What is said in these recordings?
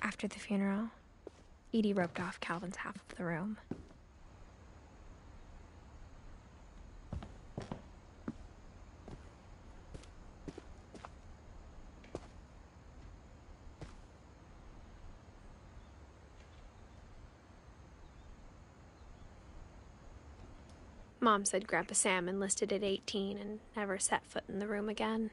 After the funeral, Edie roped off Calvin's half of the room. Mom said Grandpa Sam enlisted at 18 and never set foot in the room again.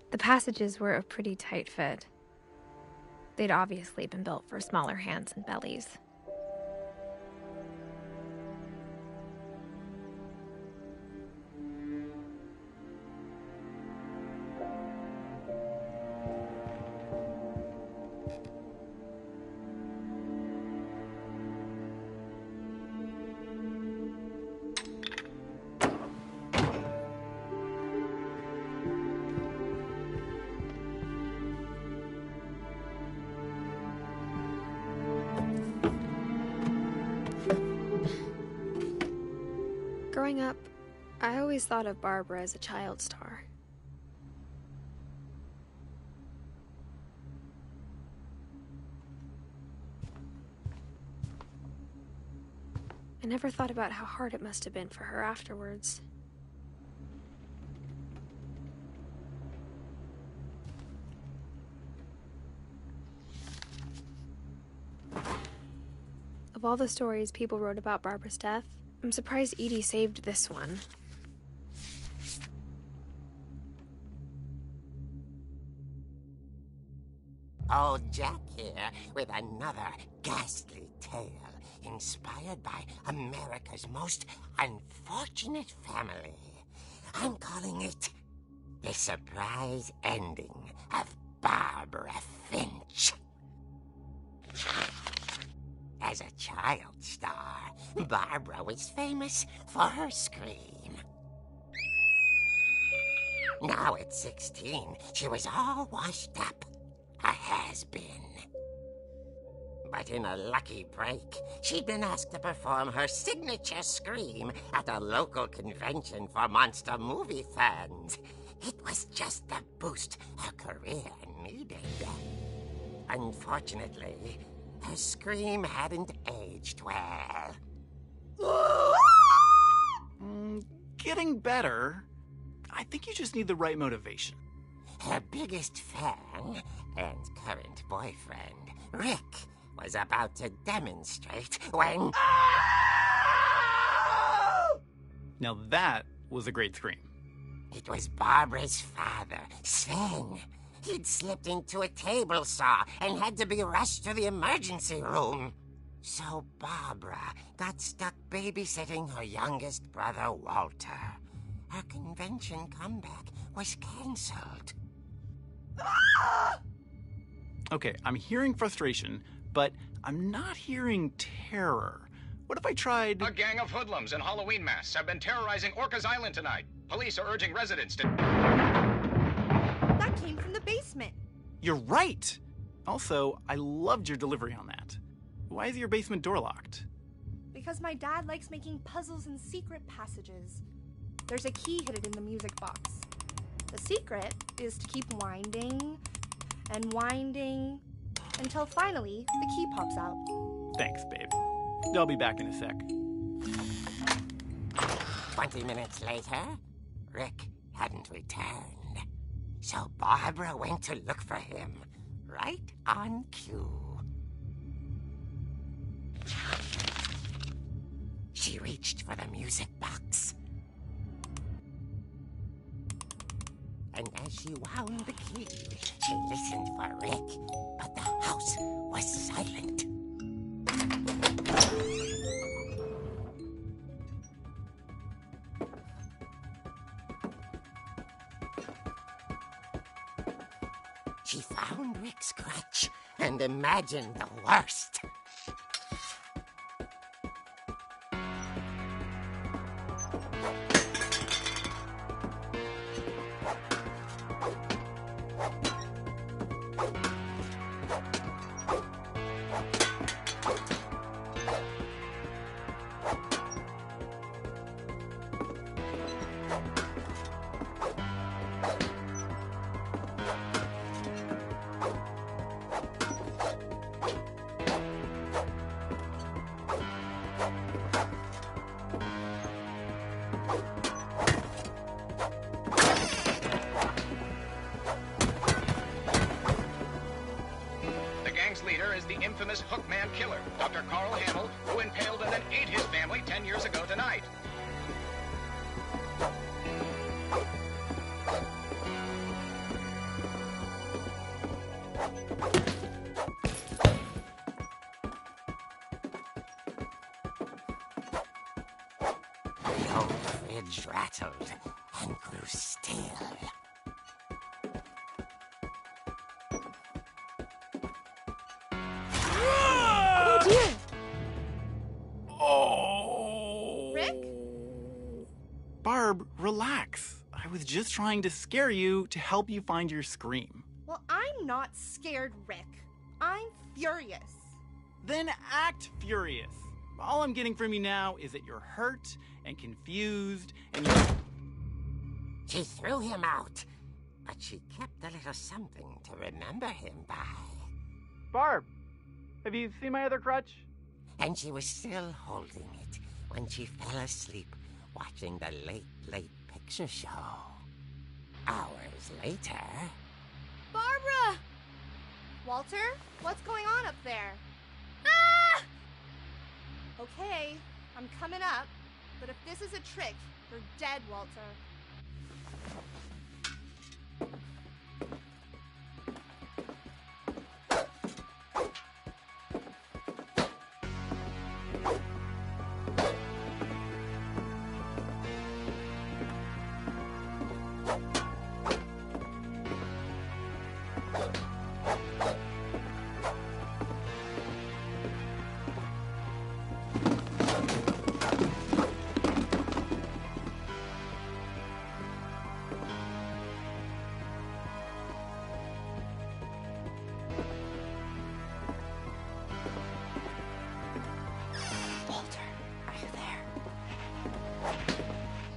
The passages were a pretty tight fit. They'd obviously been built for smaller hands and bellies. Growing up, I always thought of Barbara as a child star. I never thought about how hard it must have been for her afterwards. Of all the stories people wrote about Barbara's death, I'm surprised Edie saved this one. Old Jack here with another ghastly tale inspired by America's most unfortunate family. I'm calling it The Surprise Ending of Barbara Finch. As a child star, Barbara was famous for her scream. Now at 16, she was all washed up, a has-been. But in a lucky break, she'd been asked to perform her signature scream at a local convention for monster movie fans. It was just the boost her career needed. Unfortunately, her scream hadn't aged well. Getting better. I think you just need the right motivation. Her biggest fan and current boyfriend, Rick, was about to demonstrate when... Now that was a great scream. It was Barbara's father, Sven. He'd slipped into a table saw and had to be rushed to the emergency room. So Barbara got stuck babysitting her youngest brother, Walter. Her convention comeback was cancelled. Okay, I'm hearing frustration, but I'm not hearing terror. What if I tried... A gang of hoodlums in Halloween masks have been terrorizing Orcas Island tonight. Police are urging residents to... That came from the basement. You're right! Also, I loved your delivery on that. Why is your basement door locked? Because my dad likes making puzzles and secret passages. There's a key hidden in the music box. The secret is to keep winding and winding until finally the key pops out. Thanks, babe. I'll be back in a sec. 20 minutes later, Rick hadn't returned. So Barbara went to look for him, right on cue. She reached for the music box. And as she wound the key, she listened for Rick, but the house was silent. She She found Rick's crutch and imagined the worst. Leader is the infamous Hookman killer, Dr. Carl Hamill, who impaled and then ate his family 10 years ago tonight. The old fridge rattled and grew still. Barb, relax. I was just trying to scare you to help you find your scream. Well, I'm not scared, Rick. I'm furious. Then act furious. All I'm getting from you now is that you're hurt and confused and you... She threw him out, but she kept a little something to remember him by. Barb, have you seen my other crutch? And she was still holding it when she fell asleep watching the late picture show. Hours later... Barbara! Walter, what's going on up there? Ah! Okay, I'm coming up, but if this is a trick, you're dead, Walter.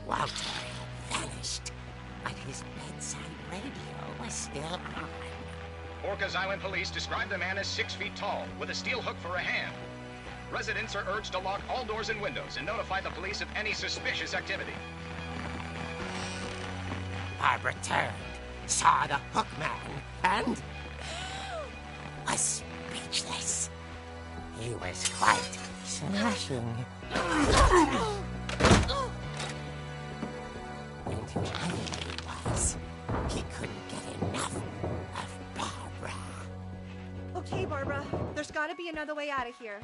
Walter vanished, but his bedside radio was still on. Orcas Island police describe the man as 6 feet tall, with a steel hook for a hand. Residents are urged to lock all doors and windows and notify the police of any suspicious activity. Barbara turned, saw the hook man, and was speechless. He was quite smashing. And who he was, he couldn't get enough of Barbara. Okay, Barbara, there's gotta be another way out of here.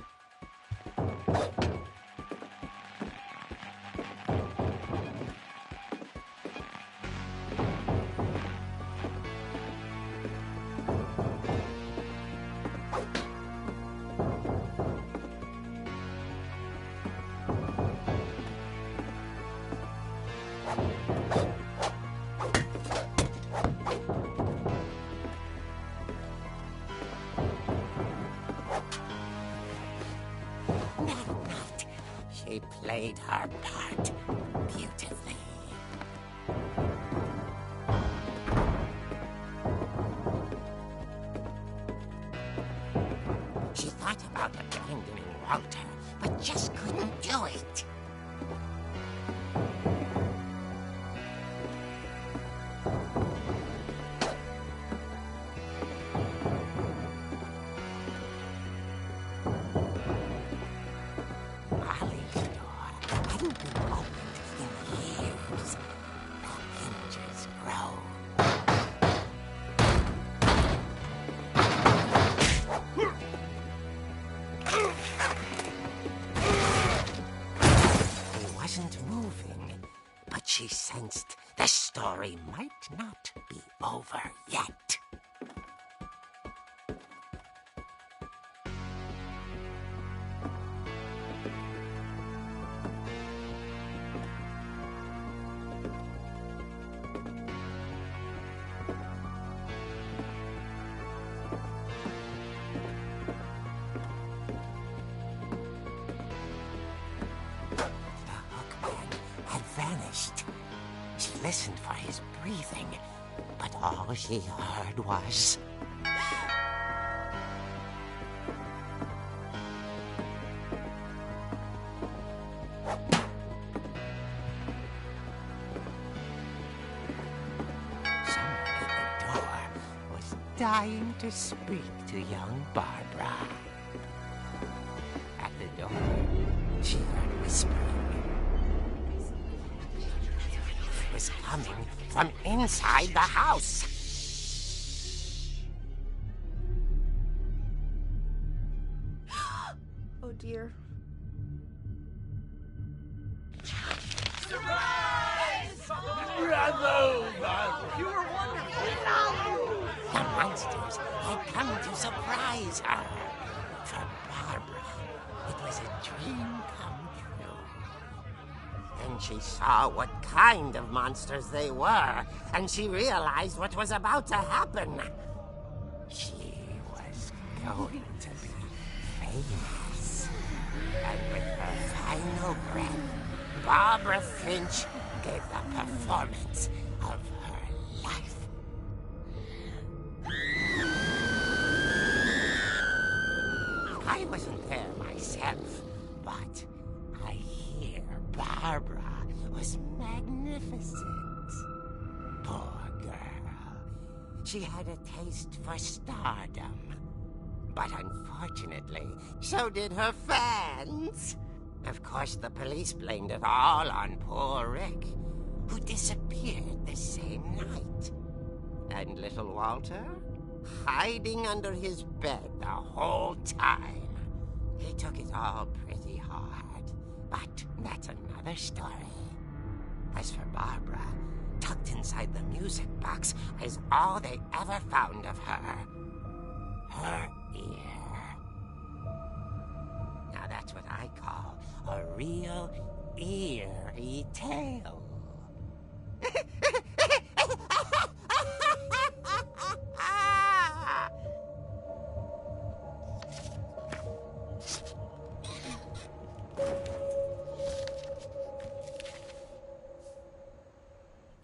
She played her part beautifully. She thought about abandoning Walter, but just couldn't do it. She sensed the story might not be over yet. nothing. But all she heard was... someone at the door was dying to speak to young Barbara. At the door, she heard whispering. It was coming from inside the house. Oh dear. The monsters had come to surprise her. For Barbara, it was a dream come true. Then she saw what kind of monsters they were, and she realized what was about to happen. She was going to be famous. And with her final breath, Barbara Finch gave the performance of her life. I wasn't there myself, but I hear Barbara was magnificent. Poor girl. She had a taste for stardom. But unfortunately, so did her fans. Of course, the police blamed it all on poor Rick, who disappeared the same night. And little Walter? Hiding under his bed the whole time. He took it all pretty hard, but that's another story. As for Barbara, tucked inside the music box is all they ever found of her. Her ear. Now that's what I call a real eerie tale.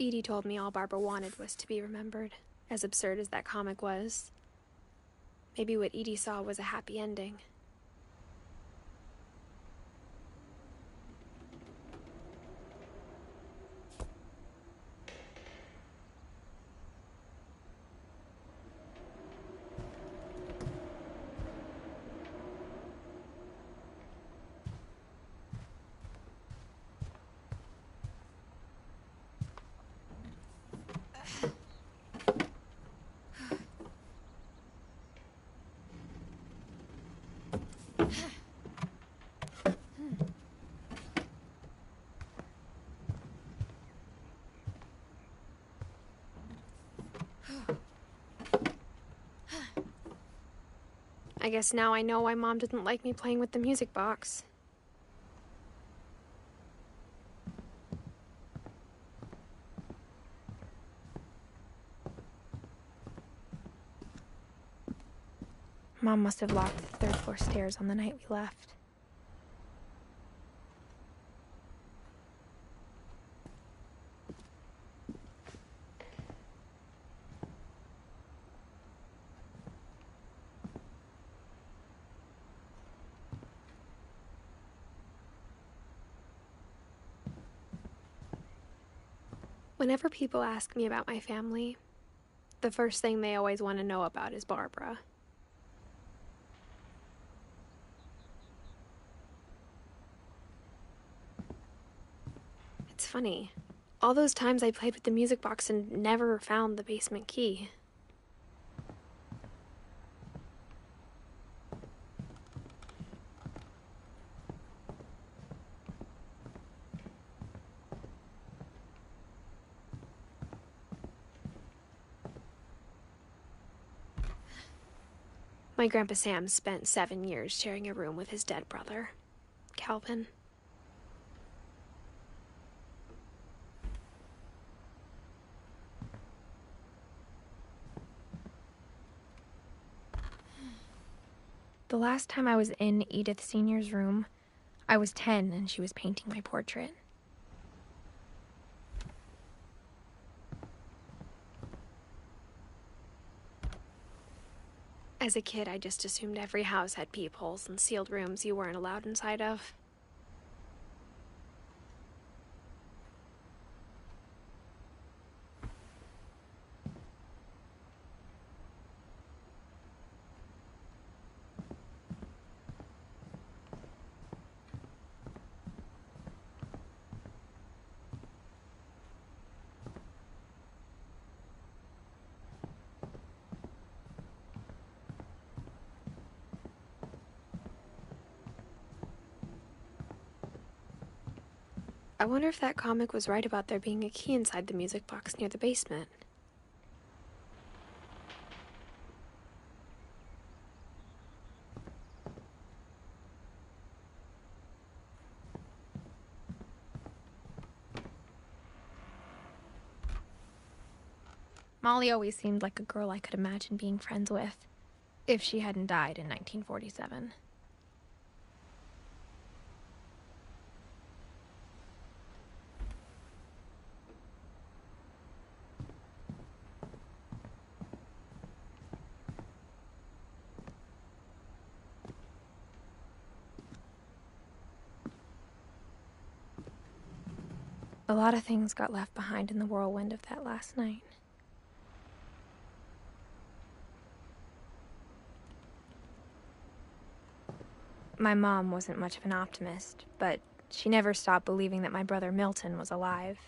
Edie told me all Barbara wanted was to be remembered, as absurd as that comic was. Maybe what Edie saw was a happy ending. I guess now I know why Mom didn't like me playing with the music box. Mom must have locked the third floor stairs on the night we left. Whenever people ask me about my family, the first thing they always want to know about is Barbara. It's funny. All those times I played with the music box and never found the basement key. My Grandpa Sam spent 7 years sharing a room with his dead brother, Calvin. The last time I was in Edith Sr.'s room, I was 10 and she was painting my portrait. As a kid, I just assumed every house had peepholes and sealed rooms you weren't allowed inside of. I wonder if that comic was right about there being a key inside the music box near the basement. Molly always seemed like a girl I could imagine being friends with, if she hadn't died in 1947. A lot of things got left behind in the whirlwind of that last night. My mom wasn't much of an optimist, but she never stopped believing that my brother Milton was alive.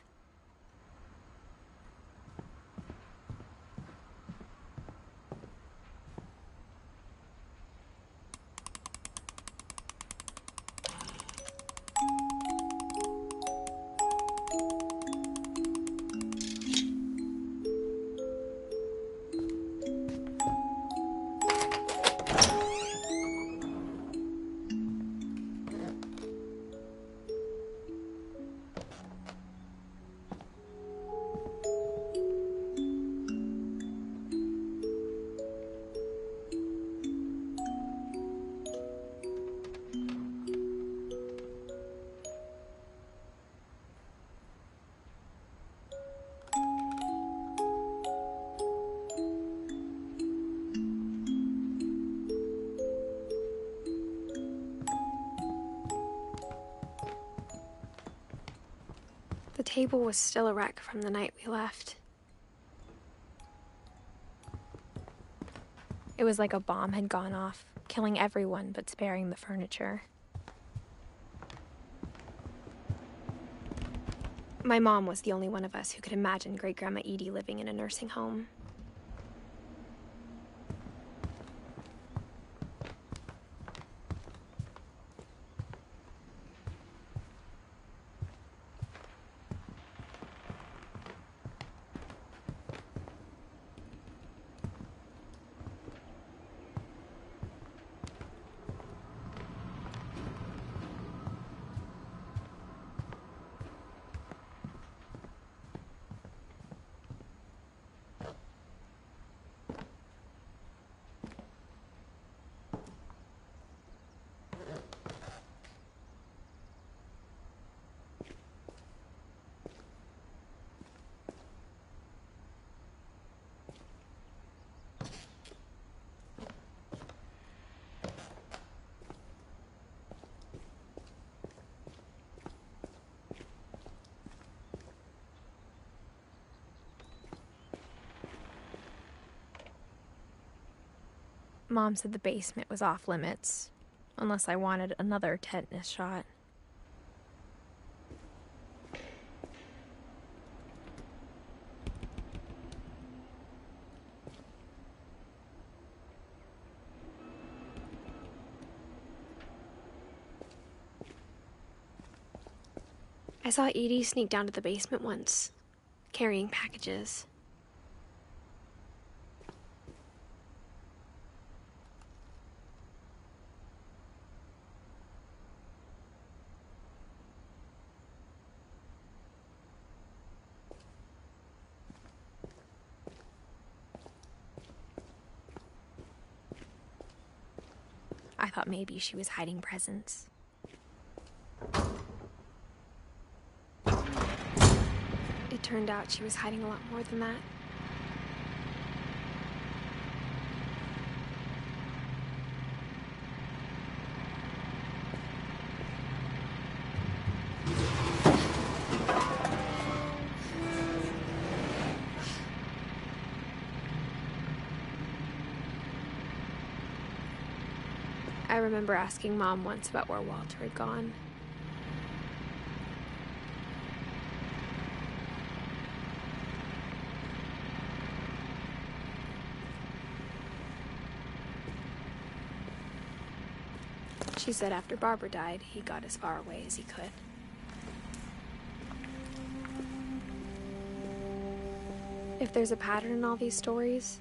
The table was still a wreck from the night we left. It was like a bomb had gone off, killing everyone but sparing the furniture. My mom was the only one of us who could imagine Great-Grandma Edie living in a nursing home. Mom said the basement was off limits, unless I wanted another tetanus shot. I saw Edie sneak down to the basement once, carrying packages. I thought maybe she was hiding presents. It turned out she was hiding a lot more than that. I remember asking Mom once about where Walter had gone. She said after Barbara died, he got as far away as he could. If there's a pattern in all these stories,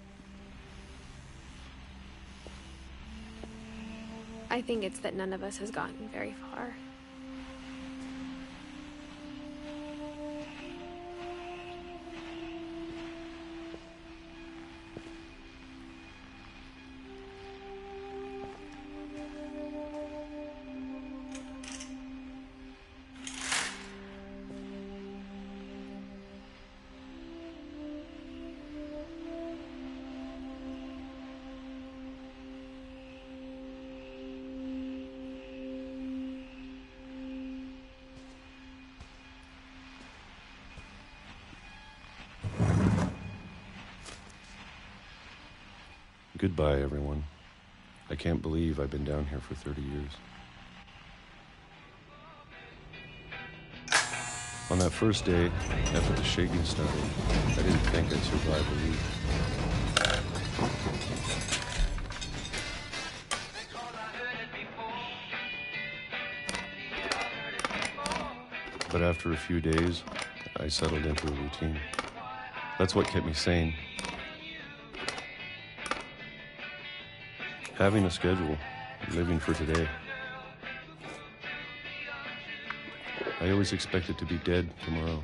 I think it's that none of us has gotten very far. Goodbye, everyone. I can't believe I've been down here for 30 years. On that first day, after the shaking started, I didn't think I'd survive a week. But after a few days, I settled into a routine. That's what kept me sane. Having a schedule, living for today. I always expected to be dead tomorrow.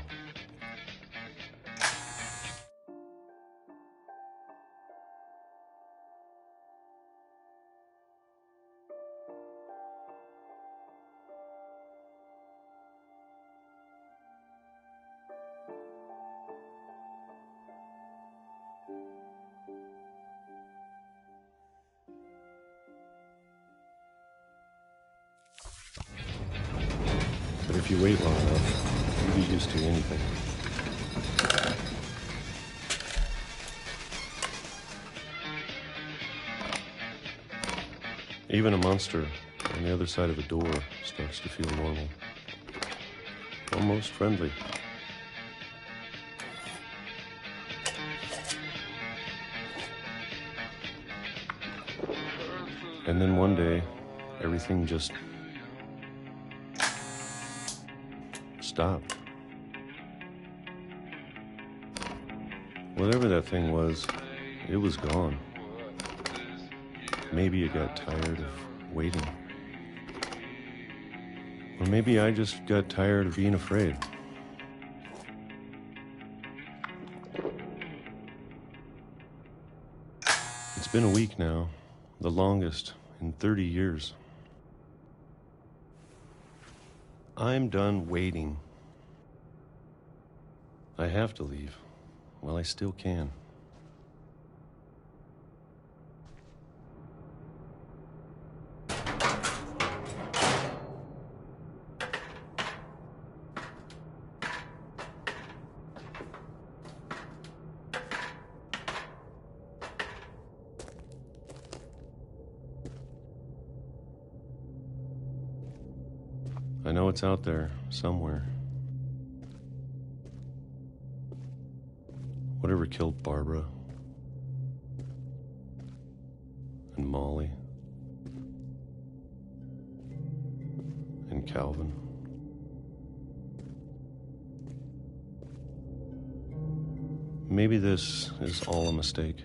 But if you wait long enough, you get used to anything. Even a monster on the other side of a door starts to feel normal. Almost friendly. And then one day, everything just stopped. Whatever that thing was, it was gone. Maybe it got tired of waiting. Or maybe I just got tired of being afraid. It's been a week now, the longest in 30 years. I'm done waiting. I have to leave. Well, I still can. I know it's out there, somewhere. Whatever killed Barbara and Molly and Calvin. Maybe this is all a mistake.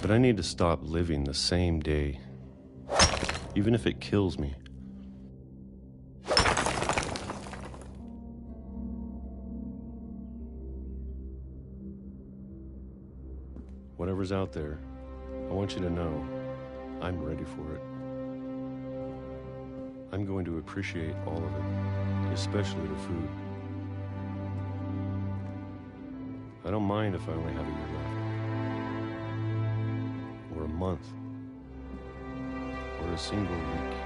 But I need to stop living the same day, even if it kills me. Whatever's out there, I want you to know I'm ready for it. I'm going to appreciate all of it, especially the food. I don't mind if I only have a year left, or a month, or a single week.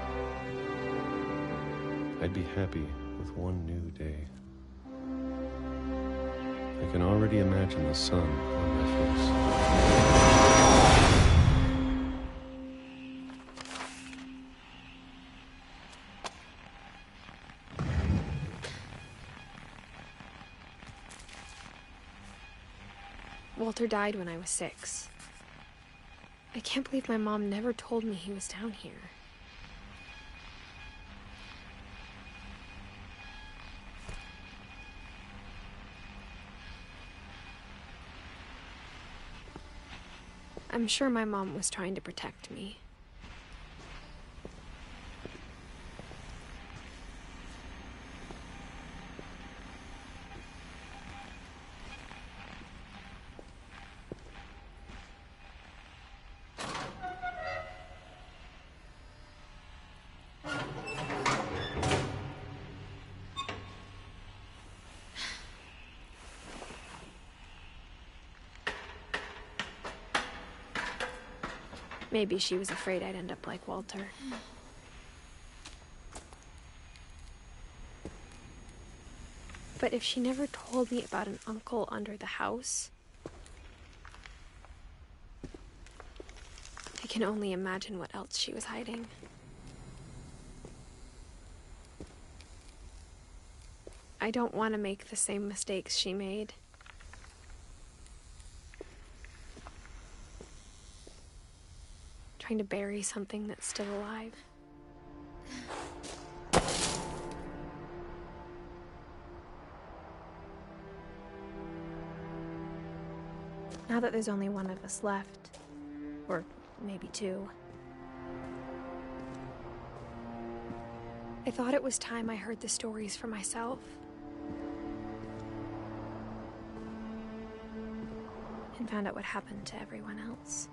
I'd be happy with one new day. I can already imagine the sun on my face. Walter died when I was 6. I can't believe my mom never told me he was down here. I'm sure my mom was trying to protect me. Maybe she was afraid I'd end up like Walter. But if she never told me about an uncle under the house, I can only imagine what else she was hiding. I don't want to make the same mistakes she made. Trying to bury something that's still alive. Now that there's only one of us left, or maybe 2, I thought it was time I heard the stories for myself. And found out what happened to everyone else.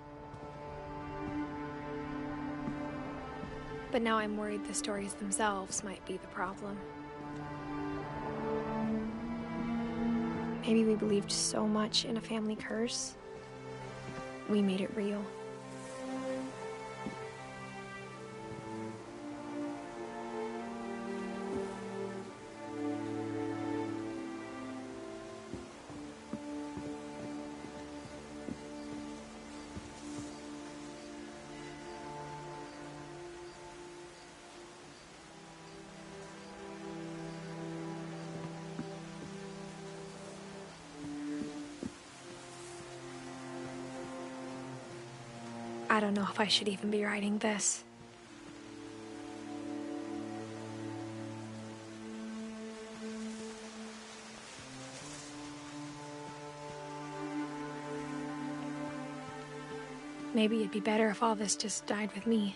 But now I'm worried the stories themselves might be the problem. Maybe we believed so much in a family curse, we made it real. I don't know if I should even be writing this. Maybe it'd be better if all this just died with me.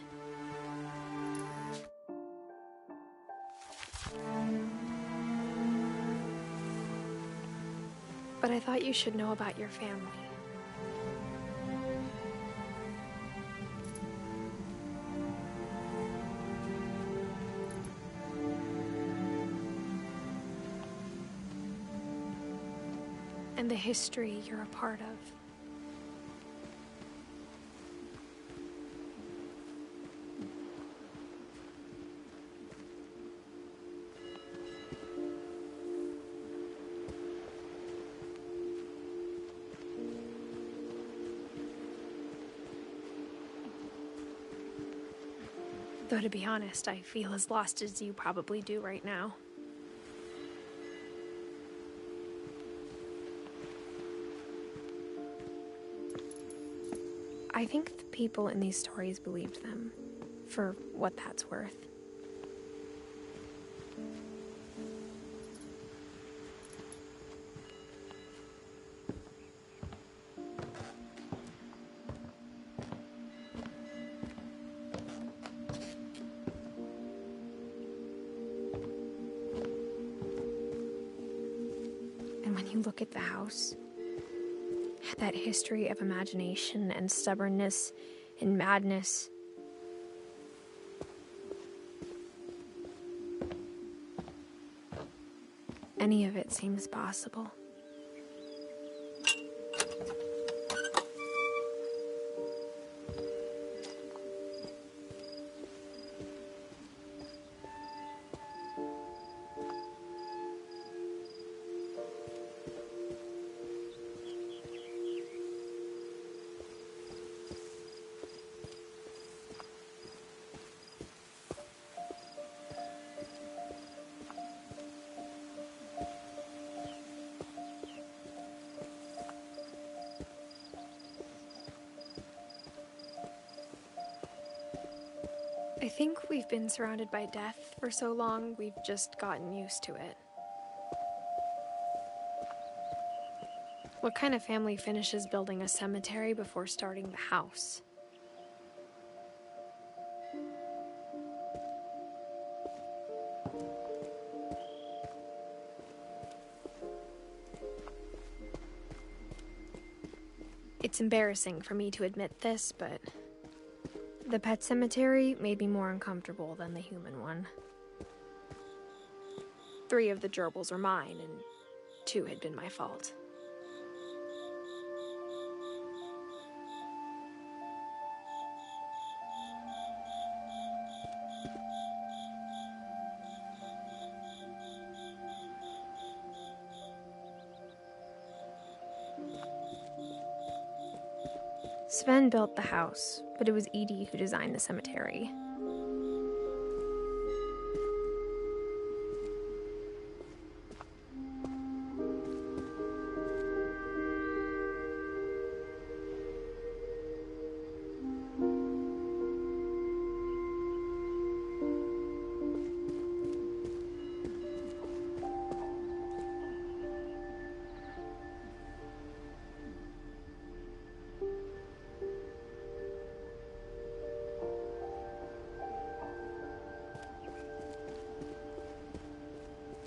But I thought you should know about your family. And the history you're a part of. Though to be honest, I feel as lost as you probably do right now. I think the people in these stories believed them, for what that's worth. And when you look at the house, that history of imagination and stubbornness and madness, any of it seems possible. I think we've been surrounded by death for so long, we've just gotten used to it. What kind of family finishes building a cemetery before starting the house? It's embarrassing for me to admit this, but the pet cemetery made me more uncomfortable than the human one. 3 of the gerbils were mine, and 2 had been my fault. Sven built the house, but it was Edith who designed the cemetery.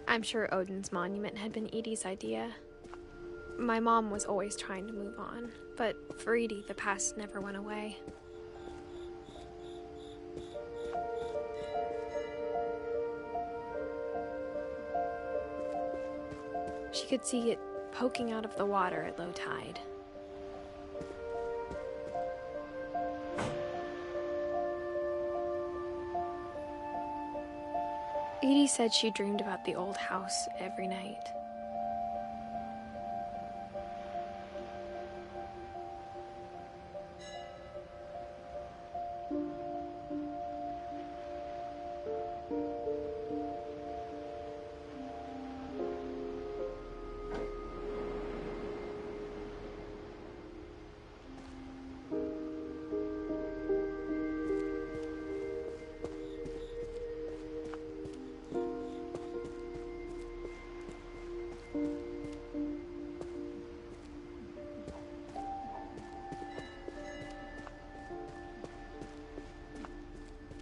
I'm sure Odin's monument had been Edie's idea. My mom was always trying to move on, but for Edie, the past never went away. She could see it poking out of the water at low tide. Edie said she dreamed about the old house every night.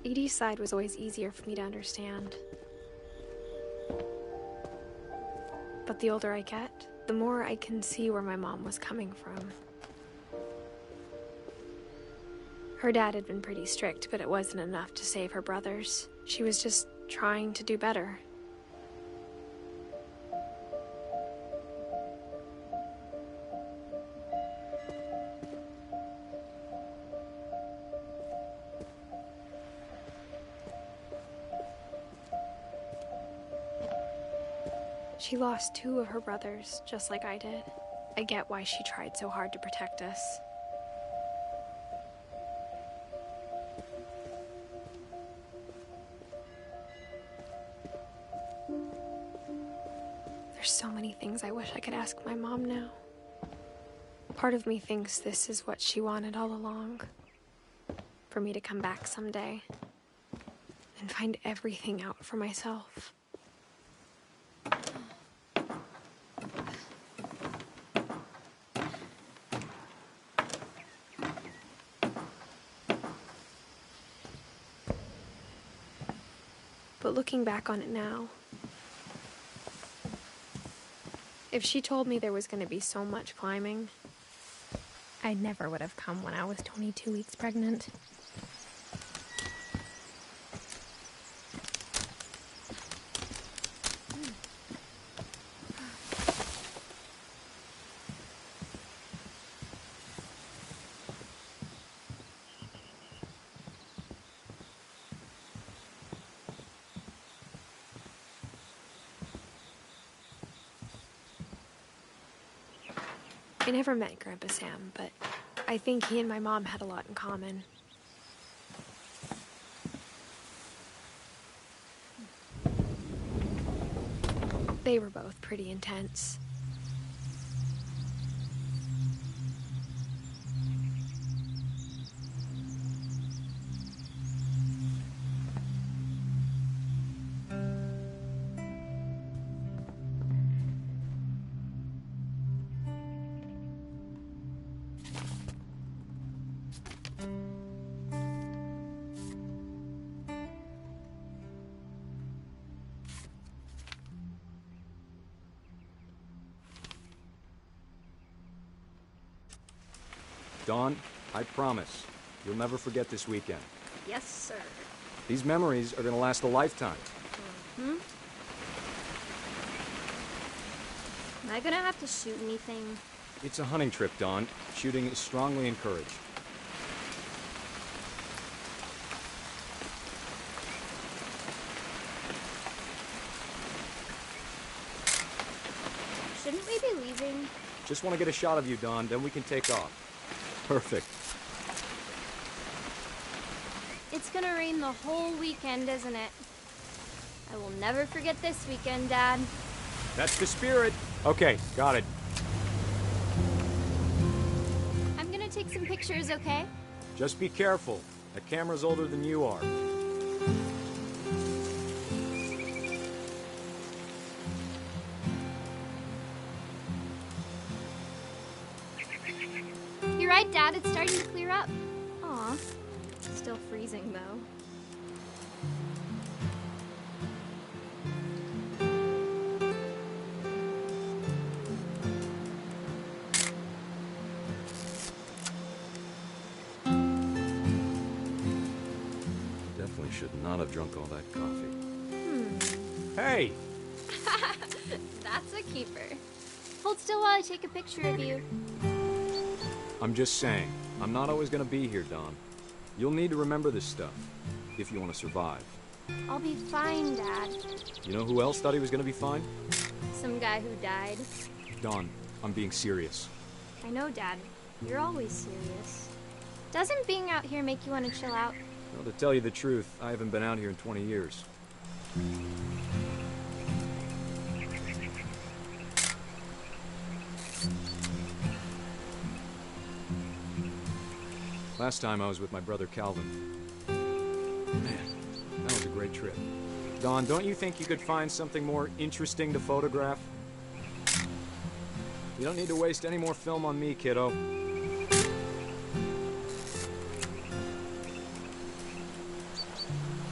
Edie's side was always easier for me to understand. But the older I get, the more I can see where my mom was coming from. Her dad had been pretty strict, but it wasn't enough to save her brothers. She was just trying to do better. She lost 2 of her brothers, just like I did. I get why she tried so hard to protect us. There's so many things I wish I could ask my mom now. Part of me thinks this is what she wanted all along. For me to come back someday and find everything out for myself. But looking back on it now, if she told me there was going to be so much climbing, I never would have come when I was 22 weeks pregnant. I never met Grandpa Sam, but I think he and my mom had a lot in common. They were both pretty intense. Dawn, I promise, you'll never forget this weekend. Yes, sir. These memories are gonna last a lifetime. Hmm? Am I gonna have to shoot anything? It's a hunting trip, Dawn. Shooting is strongly encouraged. Shouldn't we be leaving? Just want to get a shot of you, Dawn, then we can take off. Perfect. It's gonna rain the whole weekend, isn't it? I will never forget this weekend, Dad. That's the spirit. Okay, got it. I'm gonna take some pictures, okay? Just be careful. That camera's older than you are. You're right, Dad. It's starting to clear up. Aw. Still freezing, though. Definitely should not have drunk all that coffee. Hey! That's a keeper. Hold still while I take a picture of you. I'm just saying, I'm not always gonna be here, Dawn. You'll need to remember this stuff, if you want to survive. I'll be fine, Dad. You know who else thought he was gonna be fine? Some guy who died. Dawn, I'm being serious. I know, Dad. You're always serious. Doesn't being out here make you want to chill out? Well, to tell you the truth, I haven't been out here in 20 years. Last time I was with my brother Calvin. Man, that was a great trip. Dawn, don't you think you could find something more interesting to photograph? You don't need to waste any more film on me, kiddo.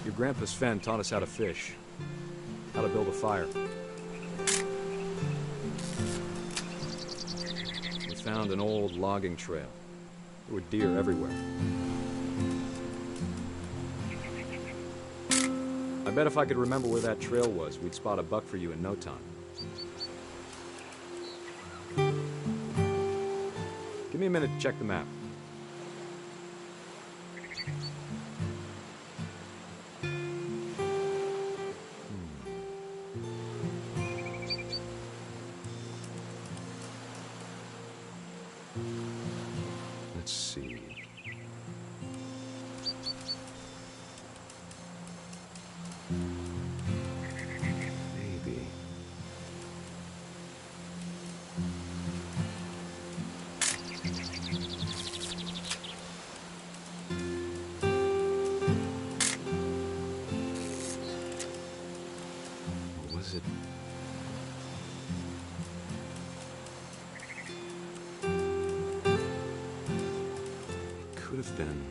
Your grandpa Sven taught us how to fish, how to build a fire. We found an old logging trail. There were deer everywhere. I bet if I could remember where that trail was, we'd spot a buck for you in no time. Give me a minute to check the map. Let's see. Maybe. Or was it? Could have been.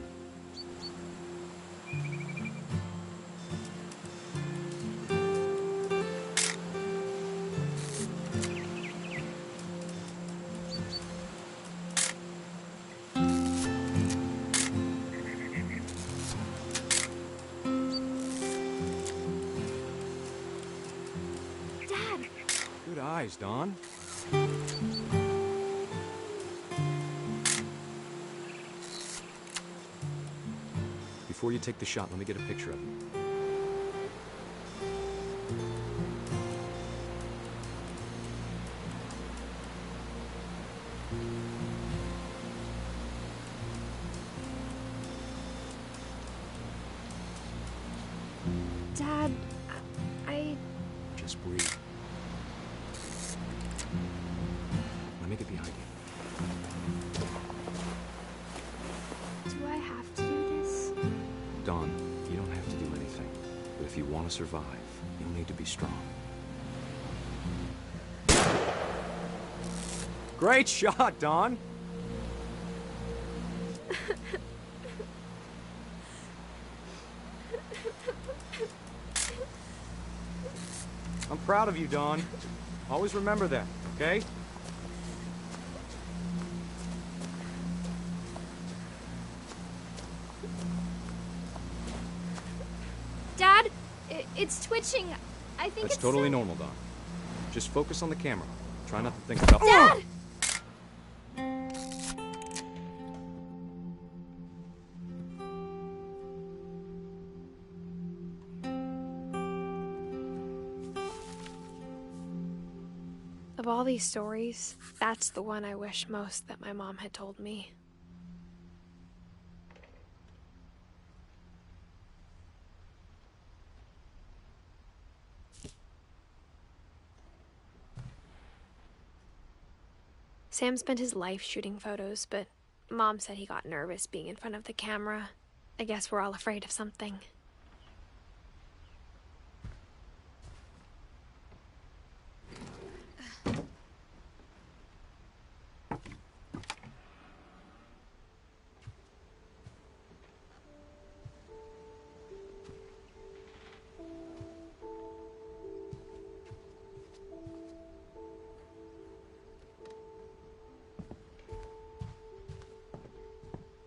Dad! Good eyes, Dawn. Before you take the shot, let me get a picture of you. Dad, I... Just breathe. Let me get behind you. Do I have to do this? Dawn, you don't have to do anything. But if you want to survive, you'll need to be strong. Great shot, Dawn! I'm proud of you, Dawn. Always remember that, okay? It's twitching. I think That's it's totally normal, Dawn. Just focus on the camera. Try not to think about... Dad! Of all these stories, that's the one I wish most that my mom had told me. Sam spent his life shooting photos, but Mom said he got nervous being in front of the camera. I guess we're all afraid of something.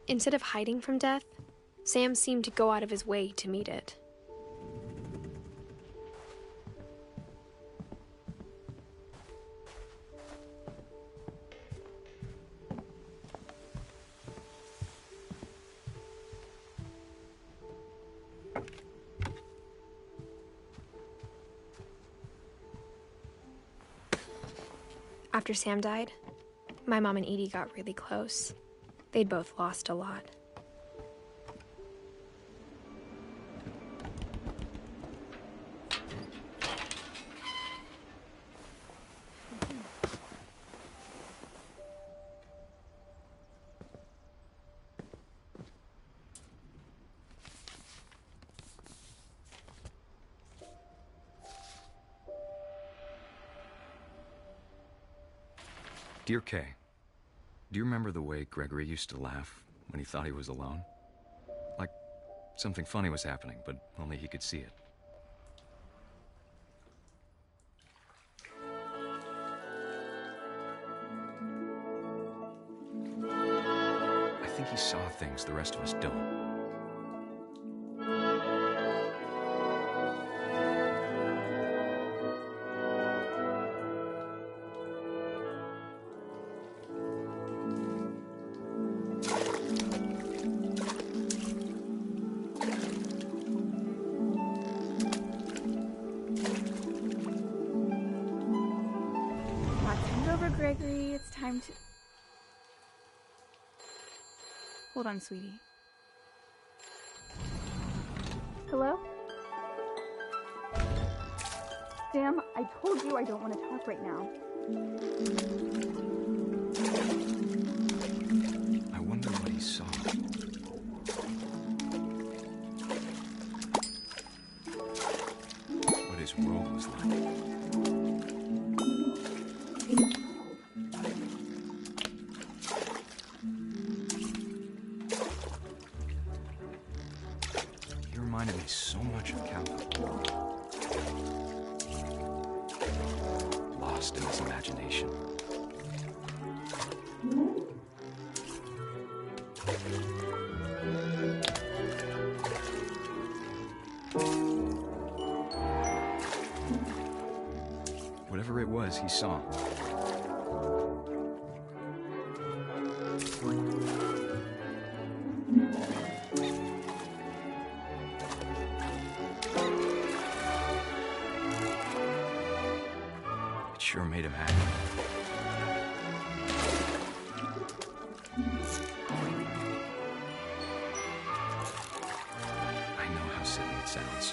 Instead of hiding from death, Sam seemed to go out of his way to meet it. After Sam died, my mom and Edie got really close. They'd both lost a lot. Dear Kay, do you remember the way Gregory used to laugh when he thought he was alone? Like something funny was happening, but only he could see it. I think he saw things the rest of us don't. Gregory, it's time to... Hold on, sweetie. Hello? Sam, I told you I don't want to talk right now. I wonder what he saw. What his world was like. Reminded me so much of Calvin. Lost in his imagination. Whatever it was he saw. Sure made him happy. I know how silly it sounds.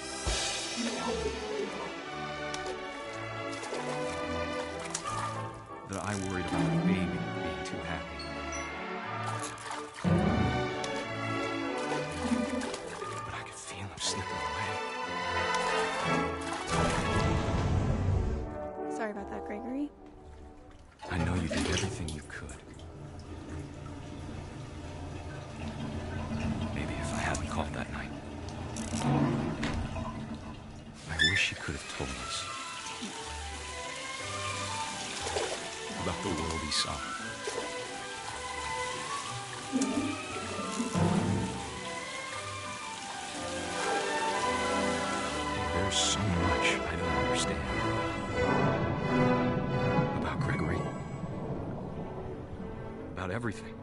That I worried about the baby being too happy. But I could feel him slipping away. Sorry about that, Gregory. I know you did everything you could. Maybe if I hadn't called that night. I wish you could have told us about the world he saw. There's about everything.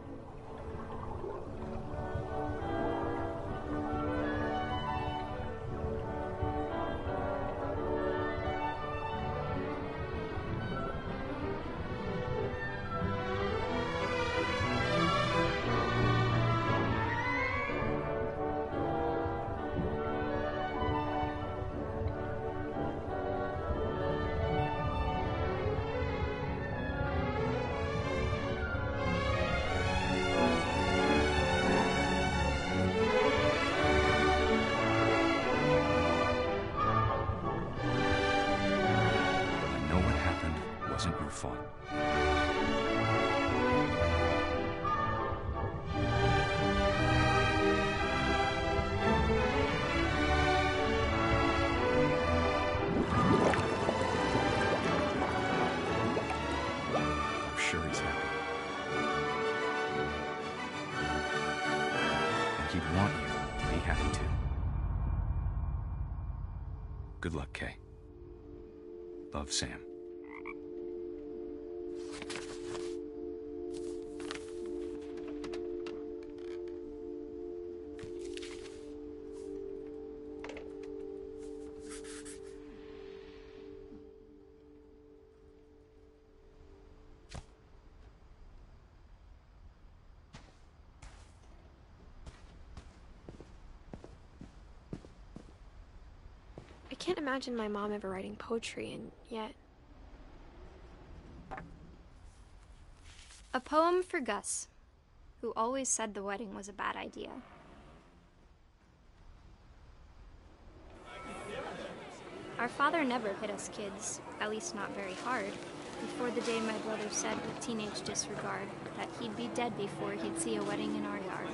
Wasn't your fault. I'm sure he's happy. And he'd want you to be happy too. Good luck, Kay. Love, Sam. I can't imagine my mom ever writing poetry, and yet... A poem for Gus, who always said the wedding was a bad idea. Our father never hit us kids, at least not very hard, before the day my brother said with teenage disregard that he'd be dead before he'd see a wedding in our yard.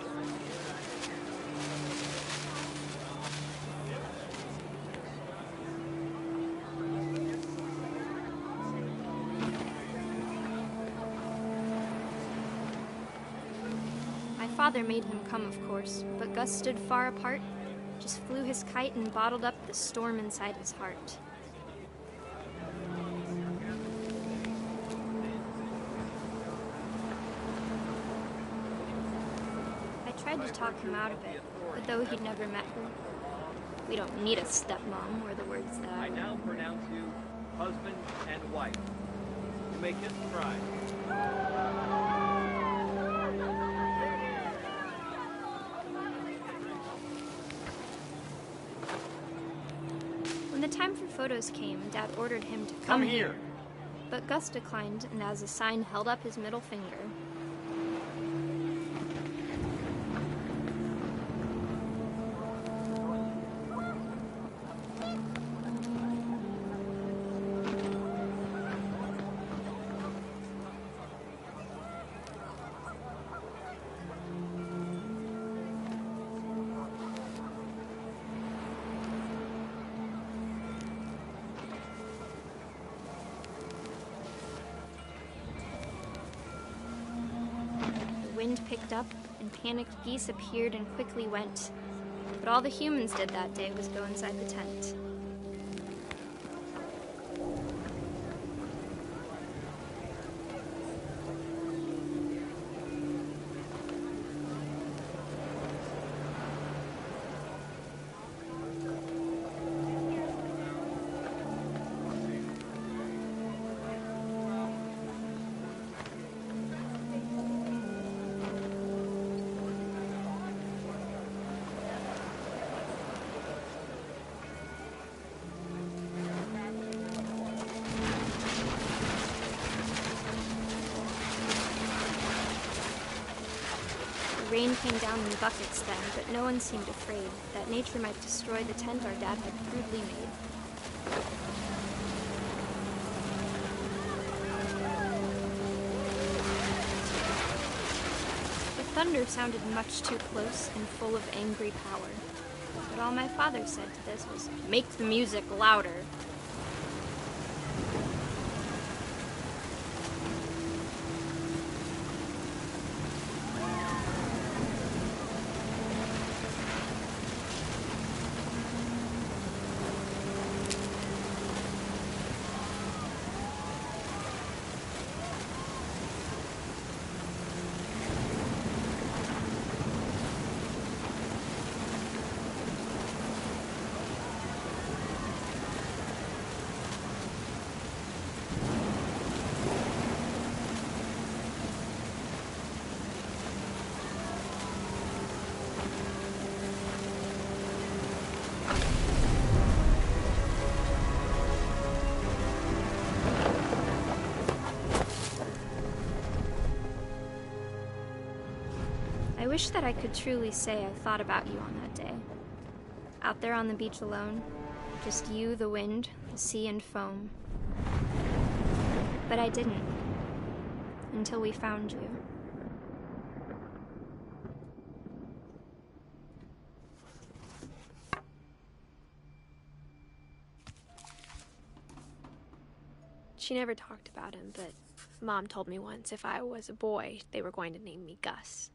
Father made him come, of course, but Gus stood far apart, just flew his kite and bottled up the storm inside his heart. I tried to talk him out of it, but though he'd never met her, we don't need a stepmom, were the words that I now pronounce you husband and wife. You may kiss the bride. When the time for photos came, Dad ordered him to come here. But Gus declined, and as a sign held up his middle finger. Wind picked up, and panicked geese appeared and quickly went. But all the humans did that day was go inside the tent. Rain came down in buckets then, but no one seemed afraid that nature might destroy the tent our dad had crudely made. The thunder sounded much too close and full of angry power, but all my father said to this was, "Make the music louder." I wish that I could truly say I thought about you on that day. Out there on the beach alone, just you, the wind, the sea, and foam. But I didn't. Until we found you. She never talked about him, but Mom told me once if I was a boy, they were going to name me Gus.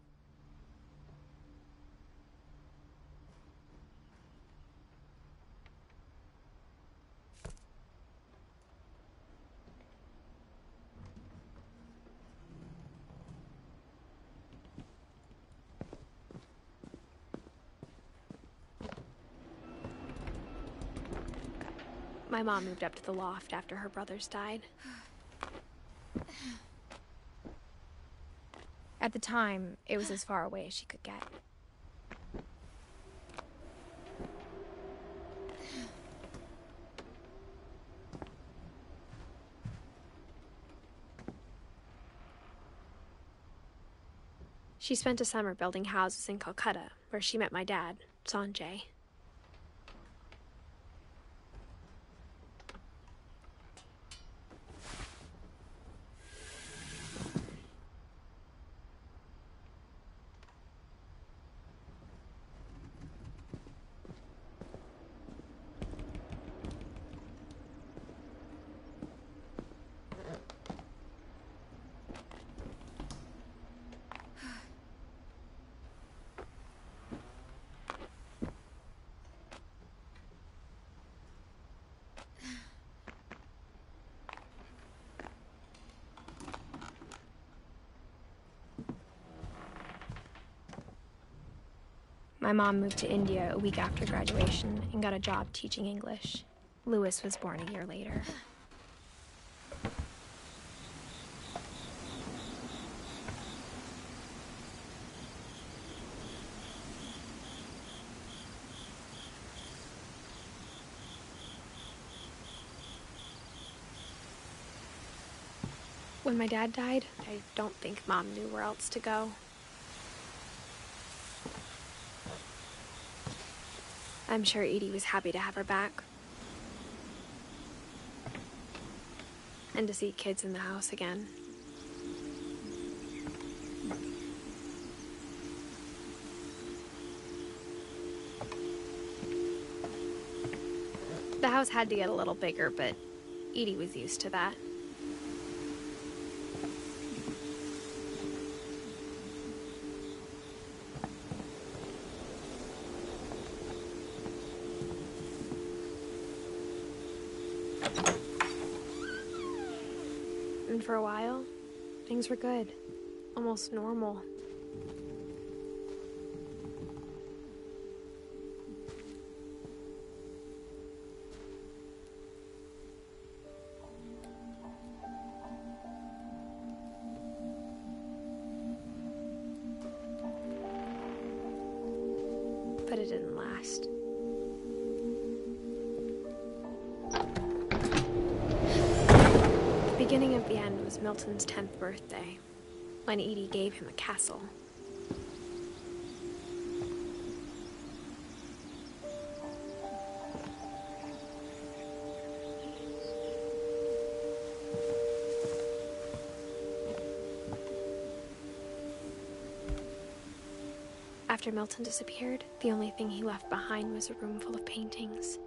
My mom moved up to the loft after her brothers died. At the time, it was as far away as she could get. She spent a summer building houses in Calcutta, where she met my dad, Sanjay. My mom moved to India a week after graduation and got a job teaching English. Louis was born a year later. When my dad died, I don't think Mom knew where else to go. I'm sure Edie was happy to have her back. And to see kids in the house again. The house had to get a little bigger, but Edie was used to that. And for a while, things were good. Almost normal. But it didn't last. The beginning of the end was Milton's 10th birthday, when Edie gave him a castle. After Milton disappeared, the only thing he left behind was a room full of paintings.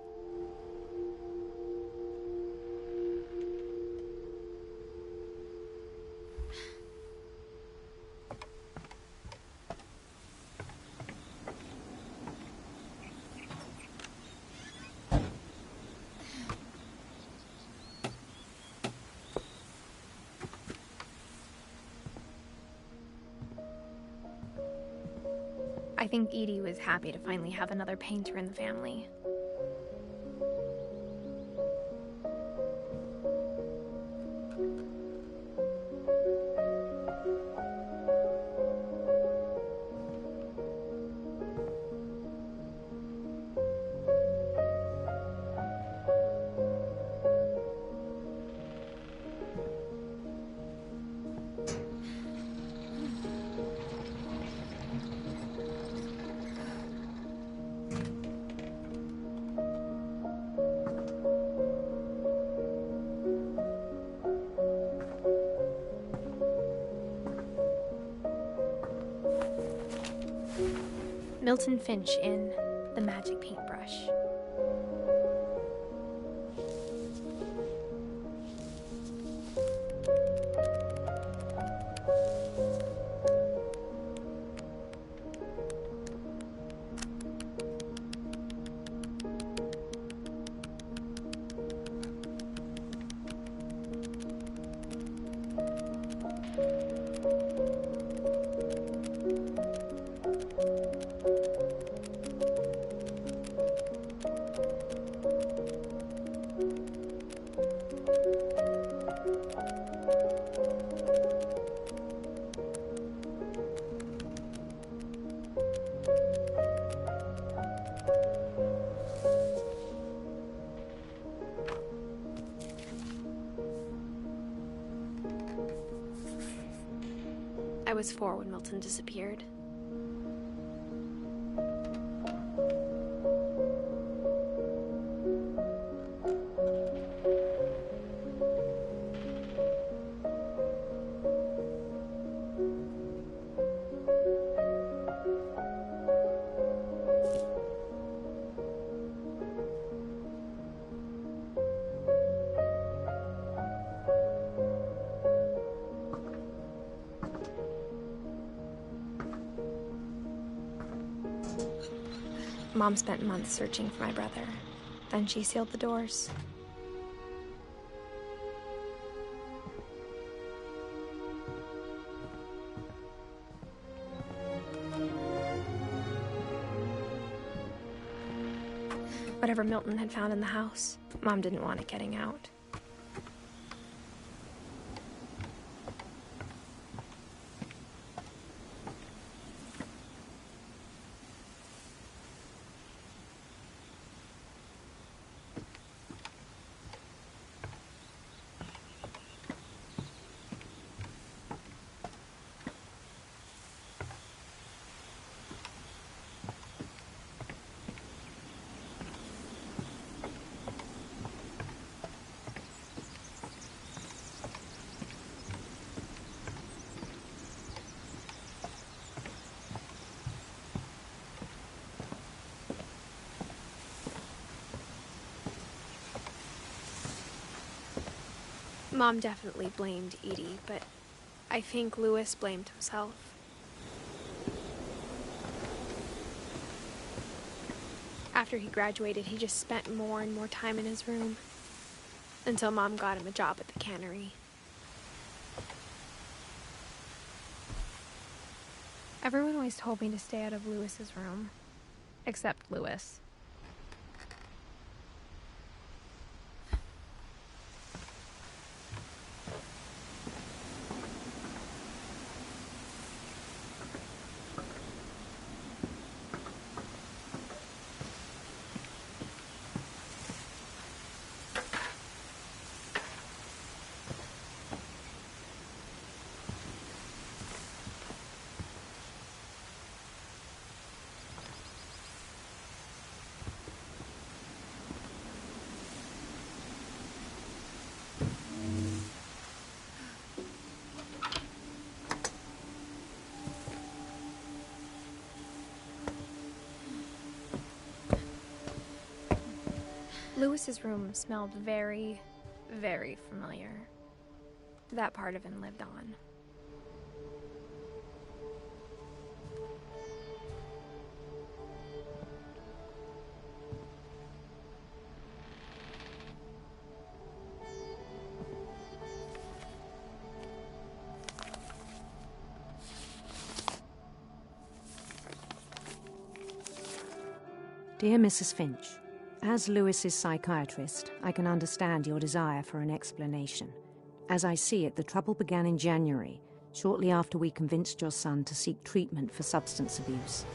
I think Edie was happy to finally have another painter in the family. Milton Finch in The Magic Paintbrush. I was 4 when Milton disappeared. Mom spent months searching for my brother. Then she sealed the doors. Whatever Milton had found in the house, Mom didn't want it getting out. Mom definitely blamed Edie, but I think Louis blamed himself. After he graduated, he just spent more and more time in his room, until Mom got him a job at the cannery. Everyone always told me to stay out of Louis's room, except Louis. Louis's room smelled very, very familiar. That part of him lived on. Dear Mrs. Finch, as Louis's psychiatrist, I can understand your desire for an explanation. As I see it, the trouble began in January, shortly after we convinced your son to seek treatment for substance abuse.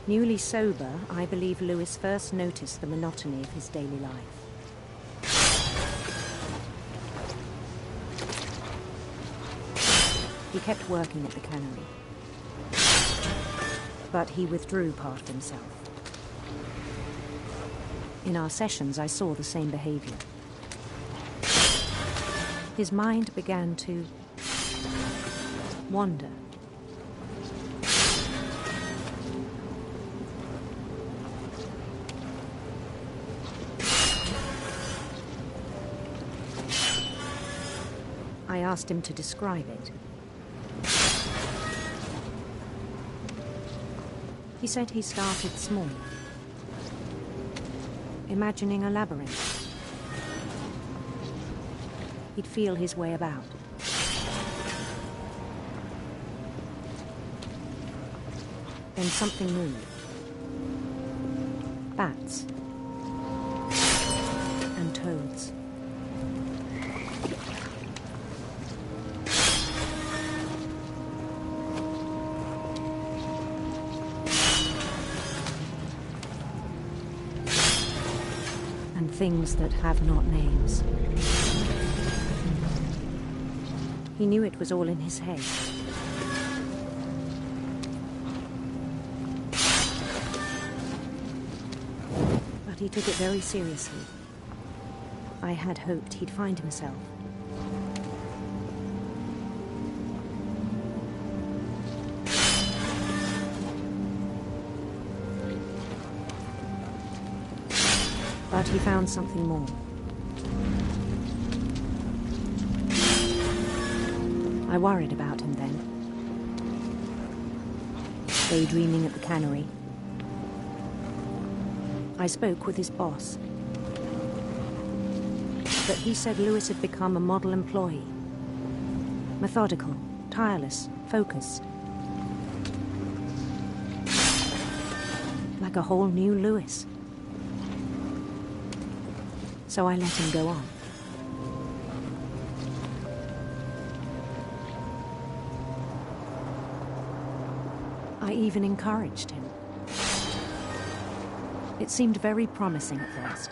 Newly sober, I believe Louis first noticed the monotony of his daily life. He kept working at the cannery, but he withdrew part of himself. In our sessions, I saw the same behavior. His mind began to wander. asked him to describe it. He said he started small, imagining a labyrinth. He'd feel his way about. Then something moved. Bats. And toads. And things that have not names. He knew it was all in his head. But he took it very seriously. I had hoped he'd find himself. But he found something more. I worried about him then. Daydreaming at the cannery. I spoke with his boss. But he said Lewis had become a model employee. Methodical, tireless, focused. Like a whole new Lewis. So I let him go on. I even encouraged him. It seemed very promising at first.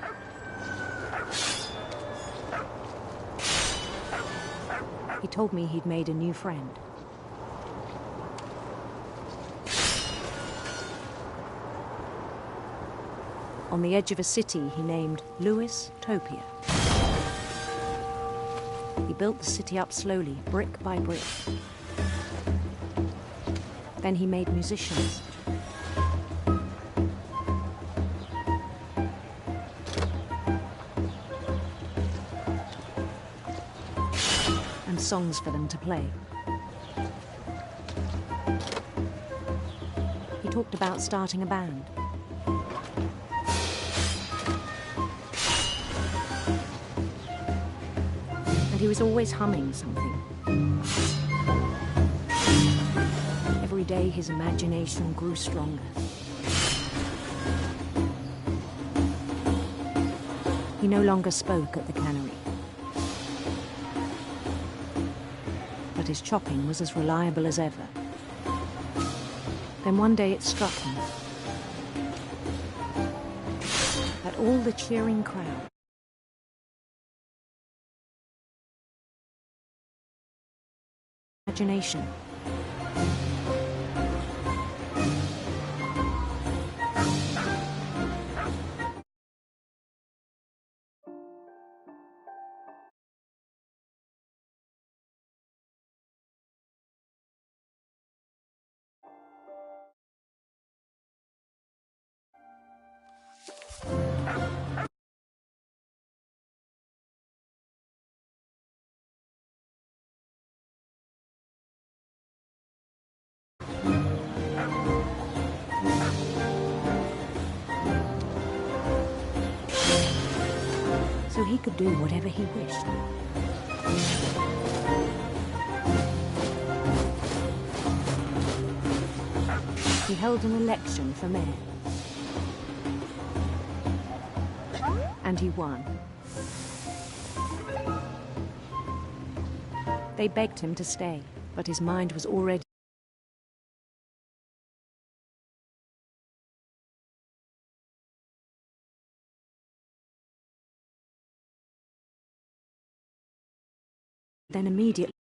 He told me he'd made a new friend. On the edge of a city he named Lewis Topia. He built the city up slowly, brick by brick. Then he made musicians. And songs for them to play. He talked about starting a band. And he was always humming something. Every day his imagination grew stronger. He no longer spoke at the cannery. But his chopping was as reliable as ever. Then one day it struck him that all the cheering crowd imagination. So he could do whatever he wished. He held an election for mayor. And he won. They begged him to stay, but his mind was already then immediately